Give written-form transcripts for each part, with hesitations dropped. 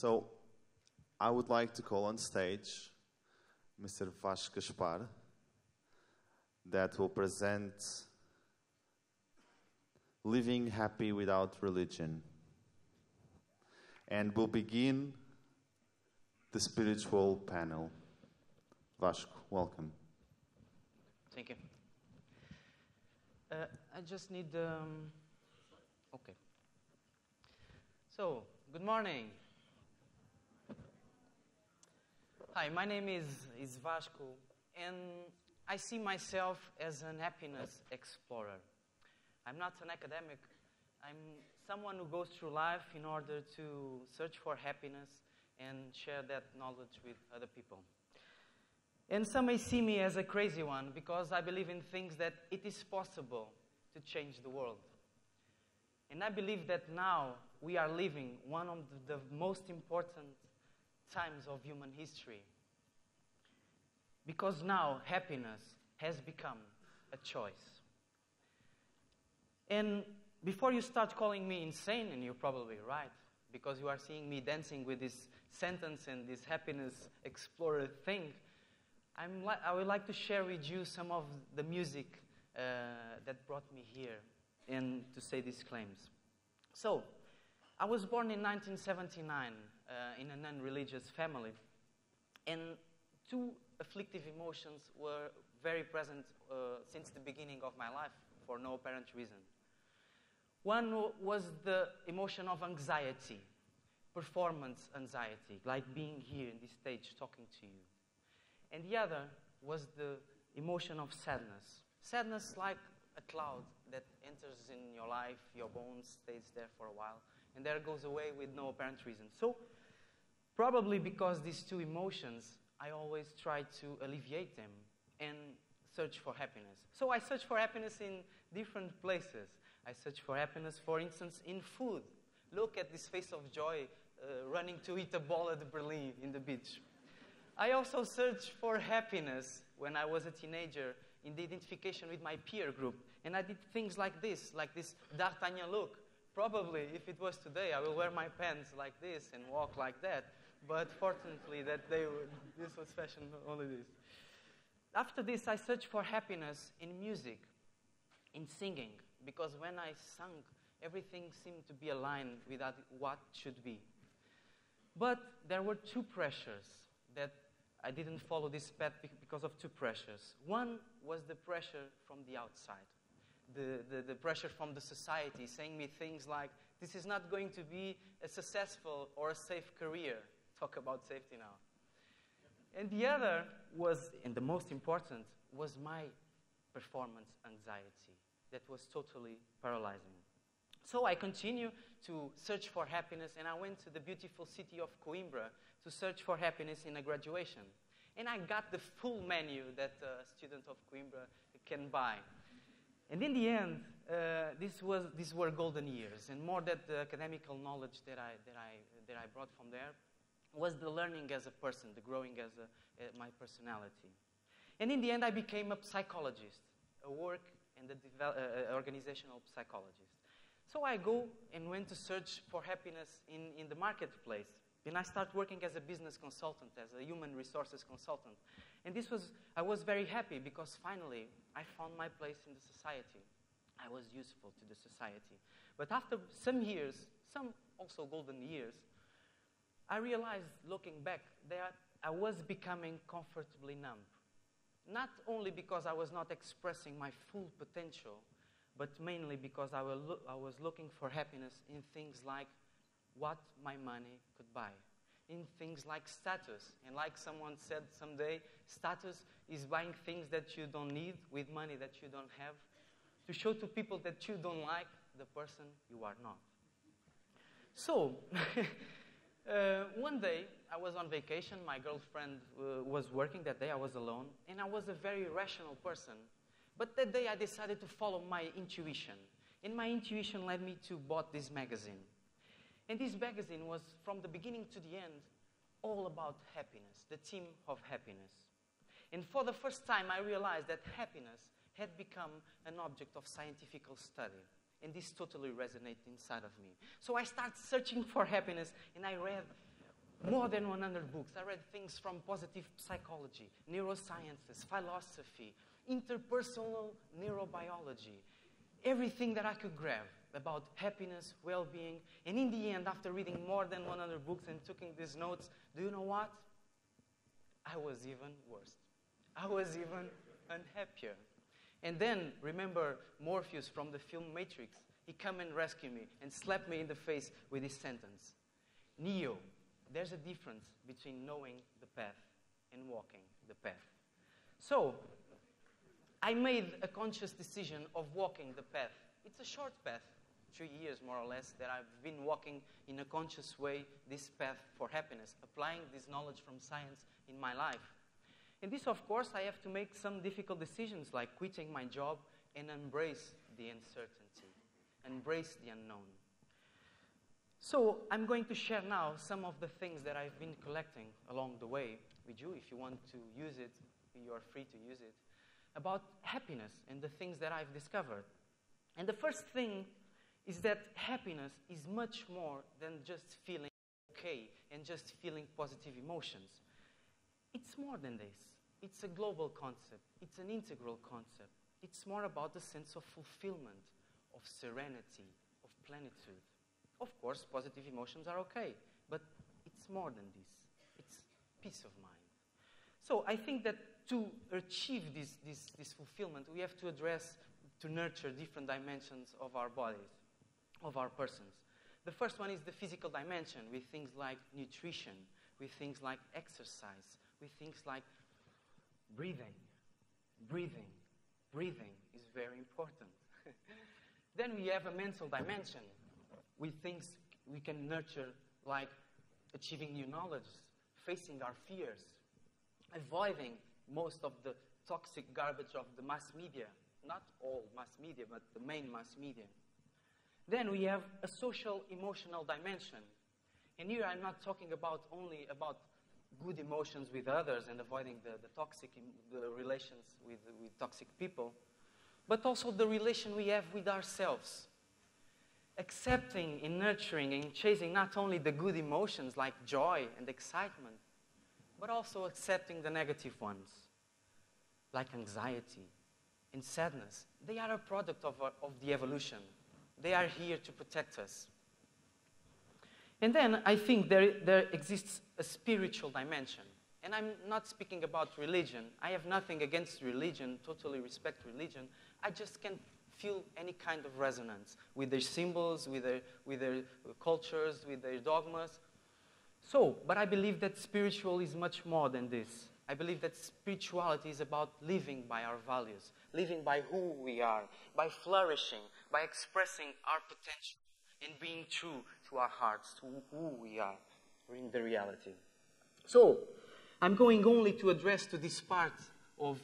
So I would like to call on stage Mr. Vasco Gaspar that will present Living Happy Without Religion. And we'll begin the spiritual panel. Vasco, welcome. Thank you. I just need okay. So, good morning. Hi, my name is Vasco, and I see myself as an happiness explorer. I'm not an academic. I'm someone who goes through life in order to search for happiness and share that knowledge with other people. And some may see me as a crazy one because I believe in things that it is possible to change the world. And I believe that now we are living one of the most important times of human history. Because now happiness has become a choice. And before you start calling me insane, and you're probably right, because you are seeing me dancing with this sentence and this happiness explorer thing, I would like to share with you some of the music that brought me here and to say these claims. So, I was born in 1979 in a non-religious family, and two afflictive emotions were very present since the beginning of my life for no apparent reason. One was the emotion of anxiety, performance anxiety, like being here in this stage talking to you. And the other was the emotion of sadness. Sadness like a cloud that enters in your life, your bones, stays there for a while, and there goes away with no apparent reason. So, probably because these two emotions, I always try to alleviate them and search for happiness. So I search for happiness in different places. I search for happiness, for instance, in food. Look at this face of joy running to eat a ball at Berlin in the beach. I also searched for happiness when I was a teenager in the identification with my peer group. And I did things like this D'Artagnan look. Probably, if it was today, I will wear my pants like this and walk like that. But fortunately, this was fashion only this. After this, I searched for happiness in music, in singing. Because when I sang, everything seemed to be aligned with what should be. But there were two pressures that I didn't follow this path because of two pressures. One was the pressure from the outside. The pressure from the society saying me things like, this is not going to be a successful or a safe career. Talk about safety now. And the other was, and the most important, was my performance anxiety that was totally paralyzing. So I continued to search for happiness, and I went to the beautiful city of Coimbra to search for happiness in a graduation. And I got the full menu that a student of Coimbra can buy. And in the end, these were golden years, and more than the academical knowledge that I brought from there was the learning as a person, the growing as my personality. And in the end, I became a psychologist, a work and organizational psychologist. So I go and went to search for happiness in the marketplace. And I started working as a business consultant, as a human resources consultant. And I was very happy because finally I found my place in the society. I was useful to the society. But after some years, some also golden years, I realized, looking back, that I was becoming comfortably numb. Not only because I was not expressing my full potential, but mainly because I was looking for happiness in things like what my money could buy, in things like status. And like someone said someday, status is buying things that you don't need with money that you don't have to show to people that you don't like the person you are not. So, one day, I was on vacation. My girlfriend was working that day. I was alone. And I was a very rational person. But that day, I decided to follow my intuition. And my intuition led me to buy this magazine. And this magazine was, from the beginning to the end, all about happiness, the theme of happiness. And for the first time, I realized that happiness had become an object of scientific study. And this totally resonated inside of me. So I started searching for happiness, and I read more than 100 books. I read things from positive psychology, neurosciences, philosophy, interpersonal neurobiology, everything that I could grab about happiness, well-being. And in the end, after reading more than 100 books and taking these notes, do you know what? I was even worse. I was even unhappier. And then, remember Morpheus from the film Matrix? He came and rescued me and slapped me in the face with this sentence. Neo, there's a difference between knowing the path and walking the path. So, I made a conscious decision of walking the path. It's a short path, 3 years more or less, that I've been walking in a conscious way this path for happiness, applying this knowledge from science in my life. In this, of course, I have to make some difficult decisions like quitting my job and embrace the uncertainty, embrace the unknown. So I'm going to share now some of the things that I've been collecting along the way with you. If you want to use it, you are free to use it, about happiness and the things that I've discovered. And the first thing is that happiness is much more than just feeling okay and just feeling positive emotions. It's more than this. It's a global concept. It's an integral concept. It's more about the sense of fulfillment, of serenity, of plenitude. Of course, positive emotions are okay, but it's more than this. It's peace of mind. So I think that to achieve this fulfillment, we have to address, to nurture different dimensions of our bodies, of our persons. The first one is the physical dimension, with things like nutrition, with things like exercise, with things like breathing. Breathing is very important. Then we have a mental dimension, with things we can nurture, like achieving new knowledge, facing our fears, avoiding most of the toxic garbage of the mass media. Not all mass media, but the main mass media. Then we have a social emotional dimension. And here I'm not talking only about good emotions with others and avoiding the relations with toxic people, but also the relation we have with ourselves. Accepting and nurturing and chasing not only the good emotions like joy and excitement, but also accepting the negative ones, like anxiety and sadness. They are a product of the evolution. They are here to protect us. And then I think there exists a spiritual dimension. And I'm not speaking about religion. I have nothing against religion, totally respect religion. I just can't feel any kind of resonance with their symbols, with their cultures, with their dogmas. So, but I believe that spiritual is much more than this. I believe that spirituality is about living by our values, living by who we are, by flourishing, by expressing our potential, and being true to our hearts, to who we are in the reality. So, I'm going only to address to this part of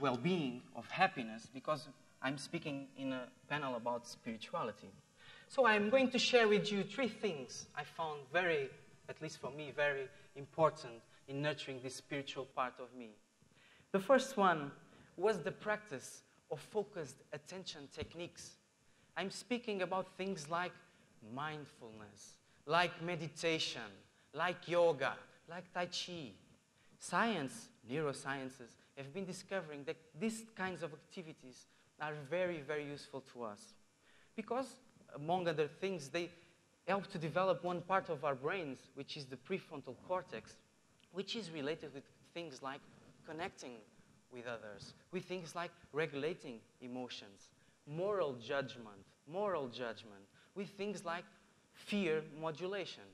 well-being, of happiness, because I'm speaking in a panel about spirituality. So I'm going to share with you 3 things I found very, at least for me, very important in nurturing this spiritual part of me. The first one was the practice of focused attention techniques. I'm speaking about things like mindfulness, like meditation, like yoga, like Tai Chi. Science, neurosciences, have been discovering that these kinds of activities are very, very useful to us. Because, among other things, they help to develop one part of our brains, which is the prefrontal cortex, which is related with things like connecting with others, with things like regulating emotions, moral judgment, with things like fear modulation.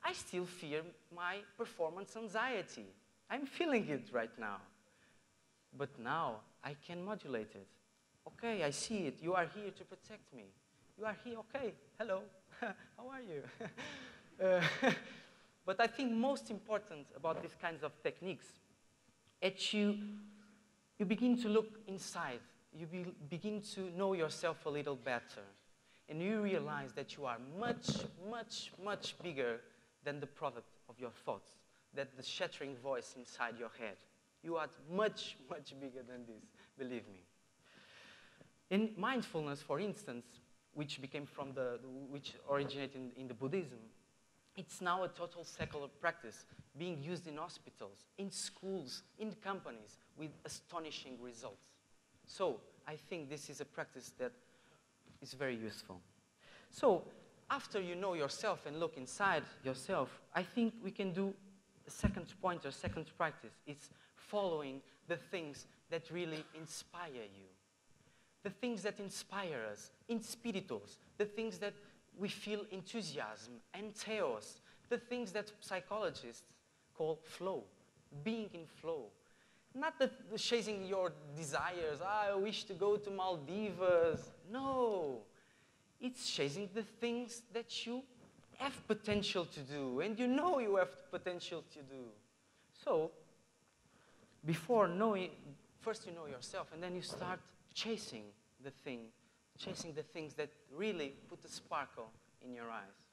I still fear my performance anxiety. I'm feeling it right now. But now I can modulate it. Okay, I see it. You are here to protect me. You are here, okay, hello, how are you? But I think most important about these kinds of techniques, that you begin to look inside. You begin to know yourself a little better. And you realize that you are much, much, much bigger than the product of your thoughts, than the shattering voice inside your head. You are much, much bigger than this, believe me. In mindfulness, for instance, which originated in the Buddhism, It's now a total secular practice being used in hospitals, in schools, in companies with astonishing results. So I think this is a practice that is very useful. So after you know yourself and look inside yourself, I think we can do a second pointer, second practice. It's following the things that really inspire you. The things that inspire us, inspiritos, the things that we feel enthusiasm and theos, the things that psychologists call flow, being in flow. Not the chasing your desires, I wish to go to Maldives. No, it's chasing the things that you have potential to do, and you know you have potential to do. So, before knowing, first you know yourself, and then you start chasing the things that really put a sparkle in your eyes.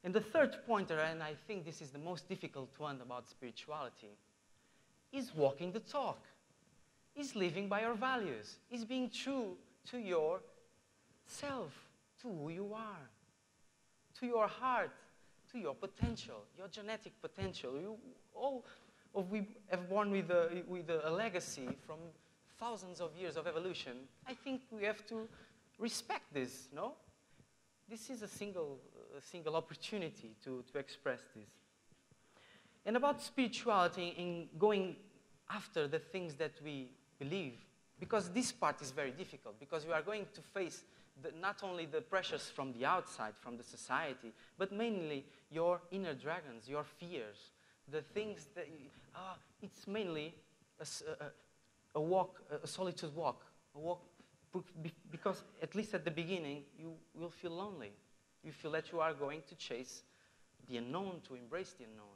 And the third pointer, and I think this is the most difficult one about spirituality, is walking the talk, is living by your values, is being true to yourself, to who you are, to your heart, to your potential, your genetic potential. We have born with a legacy from thousands of years of evolution. I think we have to respect this, no? This is a single opportunity to express this. And about spirituality in going after the things that we believe, because this part is very difficult, because you are going to face not only the pressures from the outside, from the society, but mainly your inner dragons, your fears, the things that, it's mainly a walk, a solitude walk, because at least at the beginning, you will feel lonely. You feel that you are going to chase the unknown, to embrace the unknown.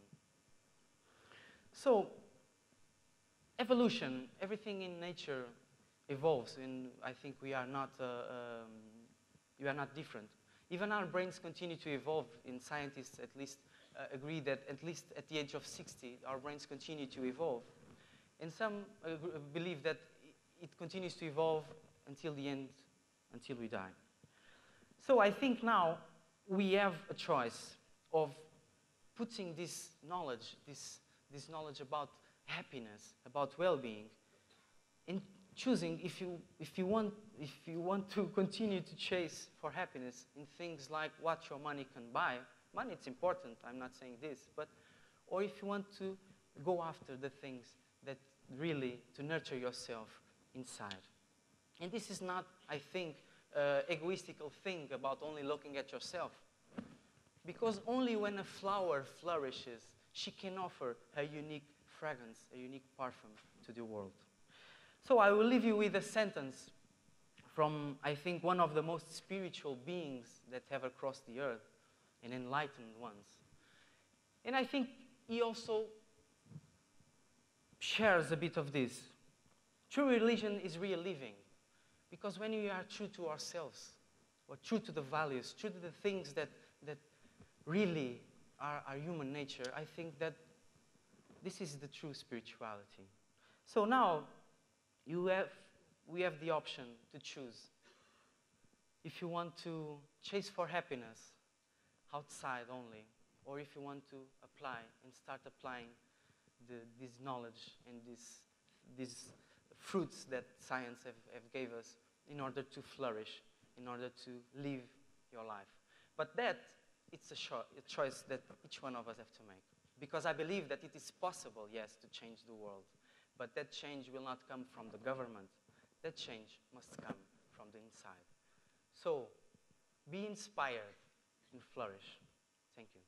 So, evolution, everything in nature evolves, and I think we are not different. Even our brains continue to evolve, and scientists at least agree that at least at the age of 60, our brains continue to evolve. And some believe that it continues to evolve until the end, until we die. So I think now we have a choice of putting this knowledge, this knowledge about happiness, about well-being, and choosing if you want to continue to chase for happiness in things like what your money can buy. Money, it's important, I'm not saying this, or if you want to go after the things that really to nurture yourself inside. And this is not, I think, egoistical thing about only looking at yourself. Because only when a flower flourishes, she can offer a unique fragrance, a unique perfume to the world. So I will leave you with a sentence from, I think, one of the most spiritual beings that ever crossed the earth, and enlightened ones. And I think he also shares a bit of this. True religion is real living. Because when we are true to ourselves, or true to the values, true to the things that really are human nature, I think that this is the true spirituality. So now, we have the option to choose. If you want to chase for happiness outside only, or if you want to apply and start applying this knowledge and these fruits that science have gave us in order to flourish, in order to live your life. But that, it's a choice that each one of us have to make. Because I believe that it is possible, yes, to change the world. But that change will not come from the government. That change must come from the inside. So, be inspired and flourish. Thank you.